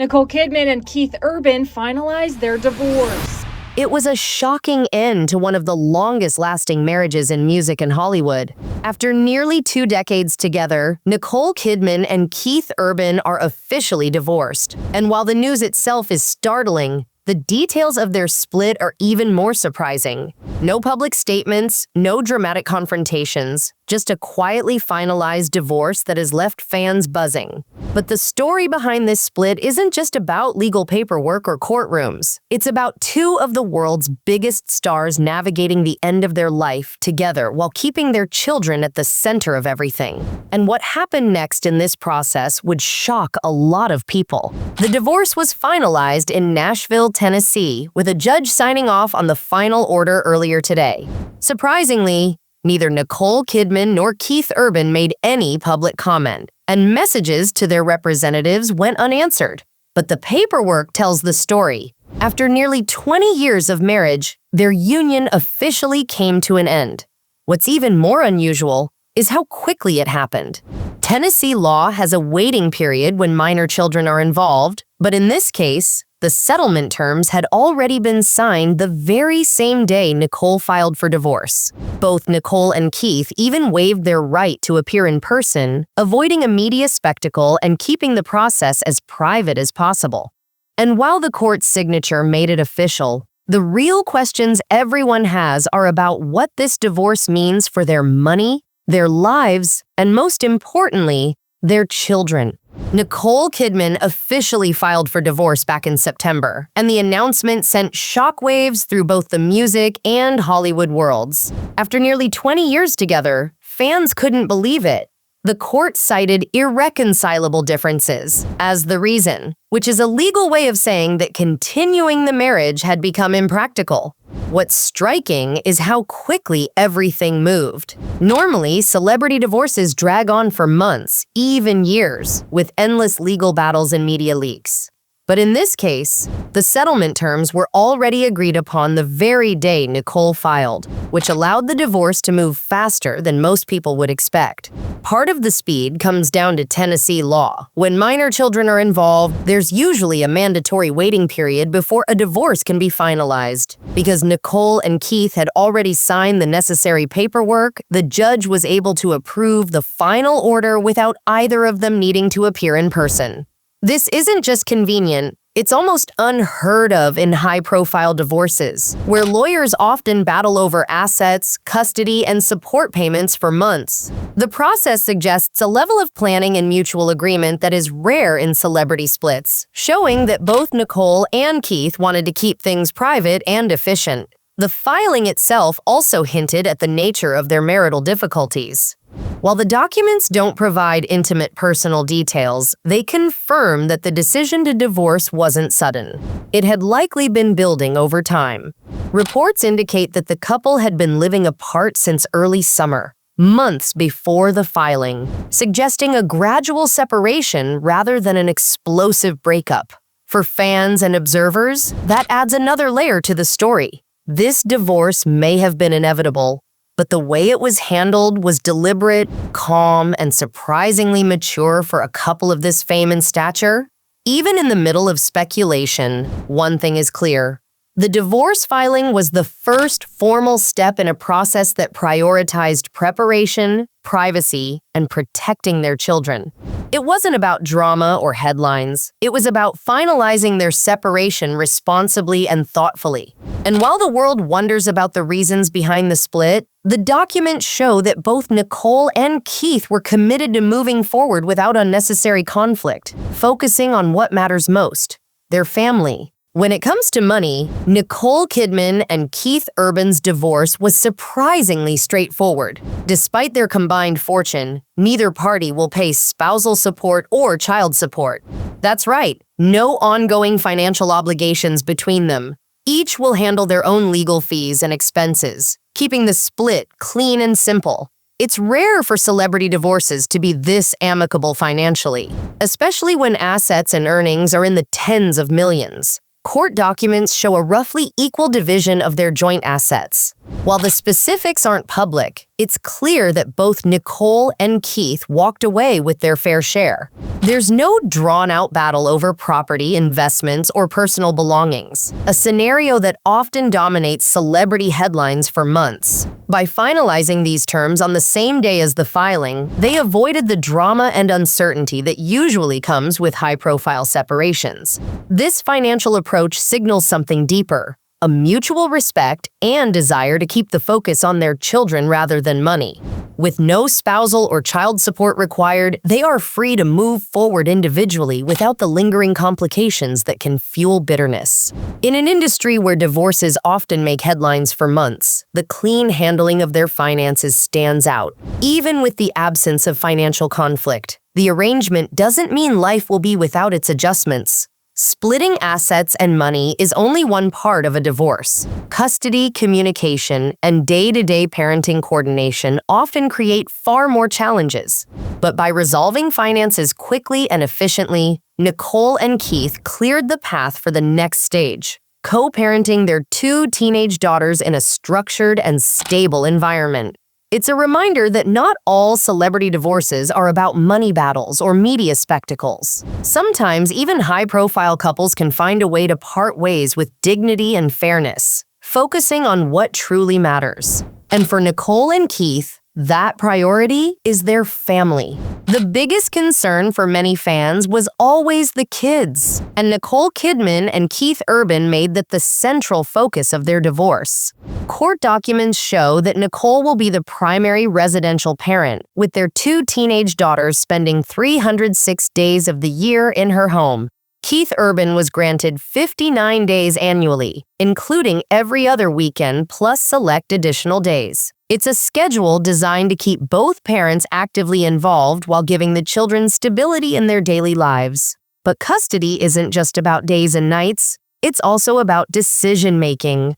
Nicole Kidman and Keith Urban finalized their divorce. It was a shocking end to one of the longest-lasting marriages in music and Hollywood. After nearly 2 decades together, Nicole Kidman and Keith Urban are officially divorced. And while the news itself is startling, the details of their split are even more surprising. No public statements, no dramatic confrontations, just a quietly finalized divorce that has left fans buzzing. But the story behind this split isn't just about legal paperwork or courtrooms. It's about 2 of the world's biggest stars navigating the end of their life together while keeping their children at the center of everything. And what happened next in this process would shock a lot of people. The divorce was finalized in Nashville, Tennessee, with a judge signing off on the final order earlier today. Surprisingly, neither Nicole Kidman nor Keith Urban made any public comment, and messages to their representatives went unanswered. But the paperwork tells the story. After nearly 20 years of marriage, their union officially came to an end. What's even more unusual is how quickly it happened. Tennessee law has a waiting period when minor children are involved, but in this case, the settlement terms had already been signed the very same day Nicole filed for divorce. Both Nicole and Keith even waived their right to appear in person, avoiding a media spectacle and keeping the process as private as possible. And while the court's signature made it official, the real questions everyone has are about what this divorce means for their money, their lives, and most importantly, their children. Nicole Kidman officially filed for divorce back in September, and the announcement sent shockwaves through both the music and Hollywood worlds. After nearly 20 years together, fans couldn't believe it. The court cited irreconcilable differences as the reason, which is a legal way of saying that continuing the marriage had become impractical. What's striking is how quickly everything moved. Normally, celebrity divorces drag on for months, even years, with endless legal battles and media leaks. But in this case, the settlement terms were already agreed upon the very day Nicole filed, which allowed the divorce to move faster than most people would expect. Part of the speed comes down to Tennessee law. When minor children are involved, there's usually a mandatory waiting period before a divorce can be finalized. Because Nicole and Keith had already signed the necessary paperwork, the judge was able to approve the final order without either of them needing to appear in person. This isn't just convenient, it's almost unheard of in high-profile divorces, where lawyers often battle over assets, custody, and support payments for months. The process suggests a level of planning and mutual agreement that is rare in celebrity splits, showing that both Nicole and Keith wanted to keep things private and efficient. The filing itself also hinted at the nature of their marital difficulties. While the documents don't provide intimate personal details, they confirm that the decision to divorce wasn't sudden. It had likely been building over time. Reports indicate that the couple had been living apart since early summer, months before the filing, suggesting a gradual separation rather than an explosive breakup. For fans and observers, that adds another layer to the story. This divorce may have been inevitable, but the way it was handled was deliberate, calm, and surprisingly mature for a couple of this fame and stature. Even in the middle of speculation, one thing is clear. The divorce filing was the first formal step in a process that prioritized preparation, privacy, and protecting their children. It wasn't about drama or headlines. It was about finalizing their separation responsibly and thoughtfully. And while the world wonders about the reasons behind the split, the documents show that both Nicole and Keith were committed to moving forward without unnecessary conflict, focusing on what matters most, their family. When it comes to money, Nicole Kidman and Keith Urban's divorce was surprisingly straightforward. Despite their combined fortune, neither party will pay spousal support or child support. That's right, no ongoing financial obligations between them. Each will handle their own legal fees and expenses, keeping the split clean and simple. It's rare for celebrity divorces to be this amicable financially, especially when assets and earnings are in the tens of millions. Court documents show a roughly equal division of their joint assets. While the specifics aren't public, it's clear that both Nicole and Keith walked away with their fair share. There's no drawn-out battle over property, investments, or personal belongings, a scenario that often dominates celebrity headlines for months. By finalizing these terms on the same day as the filing, they avoided the drama and uncertainty that usually comes with high-profile separations. This financial approach signals something deeper: a mutual respect and desire to keep the focus on their children rather than money. With no spousal or child support required, they are free to move forward individually without the lingering complications that can fuel bitterness. In an industry where divorces often make headlines for months, the clean handling of their finances stands out. Even with the absence of financial conflict, the arrangement doesn't mean life will be without its adjustments. Splitting assets and money is only one part of a divorce. Custody, communication, and day-to-day parenting coordination often create far more challenges. But by resolving finances quickly and efficiently, Nicole and Keith cleared the path for the next stage: co-parenting their 2 teenage daughters in a structured and stable environment. It's a reminder that not all celebrity divorces are about money battles or media spectacles. Sometimes even high-profile couples can find a way to part ways with dignity and fairness, focusing on what truly matters. And for Nicole and Keith, that priority is their family. The biggest concern for many fans was always the kids, and Nicole Kidman and Keith Urban made that the central focus of their divorce. Court documents show that Nicole will be the primary residential parent, with their 2 teenage daughters spending 306 days of the year in her home. Keith Urban was granted 59 days annually, including every other weekend plus select additional days. It's a schedule designed to keep both parents actively involved while giving the children stability in their daily lives. But custody isn't just about days and nights, it's also about decision-making.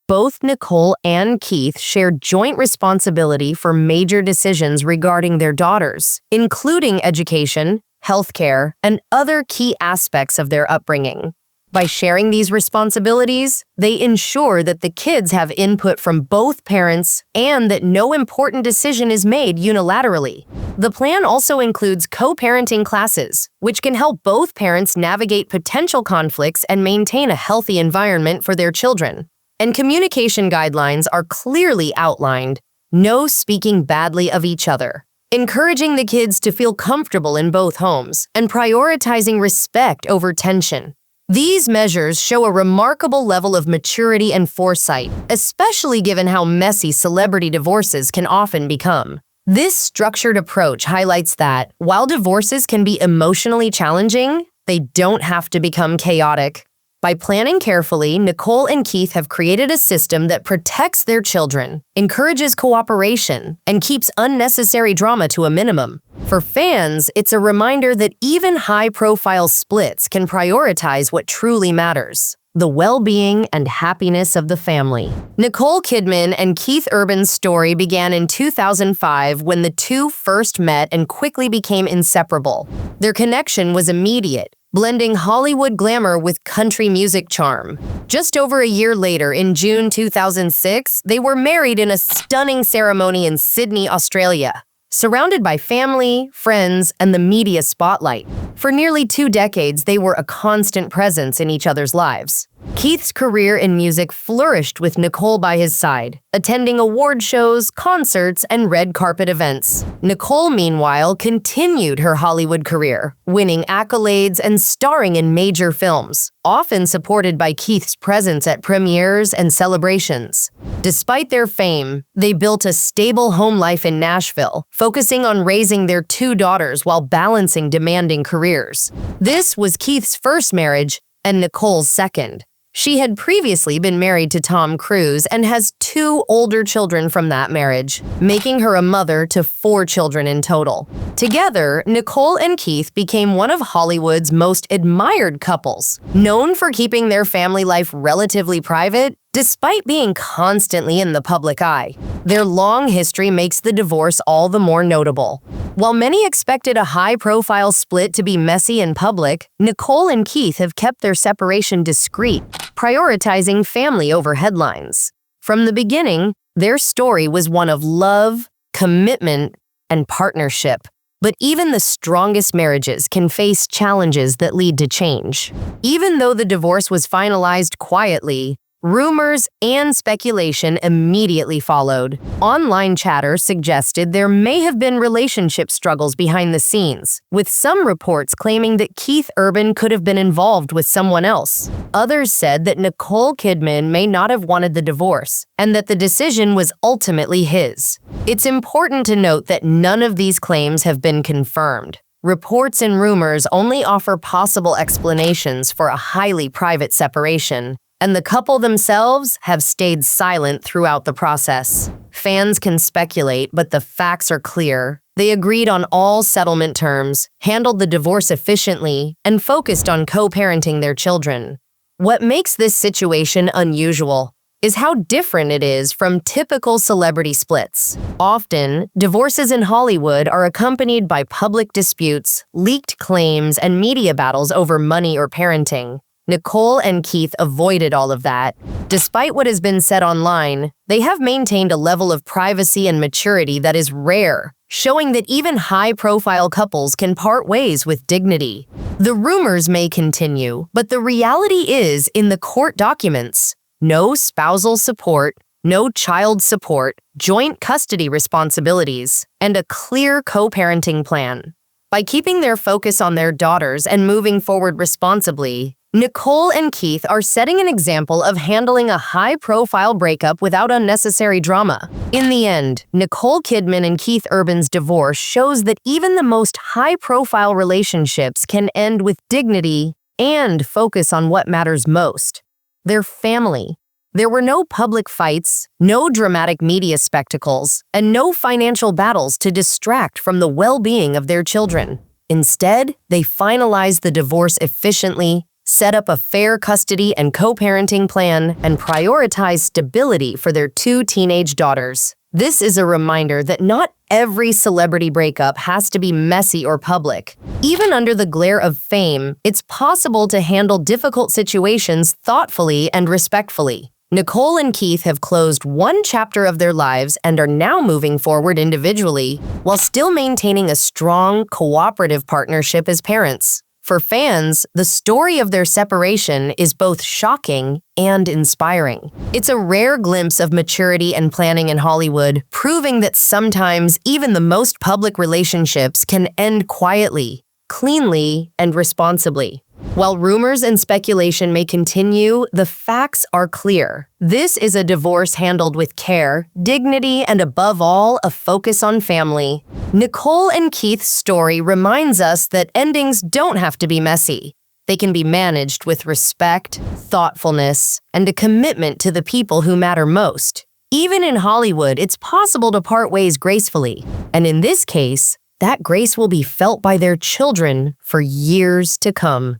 Both Nicole and Keith shared joint responsibility for major decisions regarding their daughters, including education, healthcare, and other key aspects of their upbringing. By sharing these responsibilities, they ensure that the kids have input from both parents and that no important decision is made unilaterally. The plan also includes co-parenting classes, which can help both parents navigate potential conflicts and maintain a healthy environment for their children. And communication guidelines are clearly outlined: no speaking badly of each other, encouraging the kids to feel comfortable in both homes, and prioritizing respect over tension. These measures show a remarkable level of maturity and foresight, especially given how messy celebrity divorces can often become. This structured approach highlights that, while divorces can be emotionally challenging, they don't have to become chaotic. By planning carefully, Nicole and Keith have created a system that protects their children, encourages cooperation, and keeps unnecessary drama to a minimum. For fans, it's a reminder that even high-profile splits can prioritize what truly matters: the well-being and happiness of the family. Nicole Kidman and Keith Urban's story began in 2005 when the two first met and quickly became inseparable. Their connection was immediate, blending Hollywood glamour with country music charm. Just over a year later, in June 2006, they were married in a stunning ceremony in Sydney, Australia, surrounded by family, friends, and the media spotlight. For nearly 2 decades, they were a constant presence in each other's lives. Keith's career in music flourished with Nicole by his side, attending award shows, concerts, and red carpet events. Nicole, meanwhile, continued her Hollywood career, winning accolades and starring in major films, often supported by Keith's presence at premieres and celebrations. Despite their fame, they built a stable home life in Nashville, focusing on raising their 2 daughters while balancing demanding careers. This was Keith's first marriage and Nicole's second. She had previously been married to Tom Cruise and has 2 older children from that marriage, making her a mother to 4 children in total. Together, Nicole and Keith became one of Hollywood's most admired couples, known for keeping their family life relatively private despite being constantly in the public eye. Their long history makes the divorce all the more notable. While many expected a high-profile split to be messy and public, Nicole and Keith have kept their separation discreet, prioritizing family over headlines. From the beginning, their story was one of love, commitment, and partnership. But even the strongest marriages can face challenges that lead to change. Even though the divorce was finalized quietly, rumors and speculation immediately followed. Online chatter suggested there may have been relationship struggles behind the scenes, with some reports claiming that Keith Urban could have been involved with someone else. Others said that Nicole Kidman may not have wanted the divorce, and that the decision was ultimately his. It's important to note that none of these claims have been confirmed. Reports and rumors only offer possible explanations for a highly private separation, and the couple themselves have stayed silent throughout the process. Fans can speculate, but the facts are clear. They agreed on all settlement terms, handled the divorce efficiently, and focused on co-parenting their children. What makes this situation unusual is how different it is from typical celebrity splits. Often, divorces in Hollywood are accompanied by public disputes, leaked claims, and media battles over money or parenting. Nicole and Keith avoided all of that. Despite what has been said online, they have maintained a level of privacy and maturity that is rare, showing that even high-profile couples can part ways with dignity. The rumors may continue, but the reality is in the court documents. No spousal support, no child support, joint custody responsibilities, and a clear co-parenting plan. By keeping their focus on their daughters and moving forward responsibly, Nicole and Keith are setting an example of handling a high-profile breakup without unnecessary drama. In the end, Nicole Kidman and Keith Urban's divorce shows that even the most high-profile relationships can end with dignity and focus on what matters most: their family. There were no public fights, no dramatic media spectacles, and no financial battles to distract from the well-being of their children. Instead, they finalized the divorce efficiently, set up a fair custody and co-parenting plan, and prioritize stability for their 2 teenage daughters. This is a reminder that not every celebrity breakup has to be messy or public. Even under the glare of fame, it's possible to handle difficult situations thoughtfully and respectfully. Nicole and Keith have closed one chapter of their lives and are now moving forward individually, while still maintaining a strong, cooperative partnership as parents. For fans, the story of their separation is both shocking and inspiring. It's a rare glimpse of maturity and planning in Hollywood, proving that sometimes even the most public relationships can end quietly, cleanly, and responsibly. While rumors and speculation may continue, the facts are clear. This is a divorce handled with care, dignity, and above all, a focus on family. Nicole and Keith's story reminds us that endings don't have to be messy. They can be managed with respect, thoughtfulness, and a commitment to the people who matter most. Even in Hollywood, it's possible to part ways gracefully. And in this case, that grace will be felt by their children for years to come.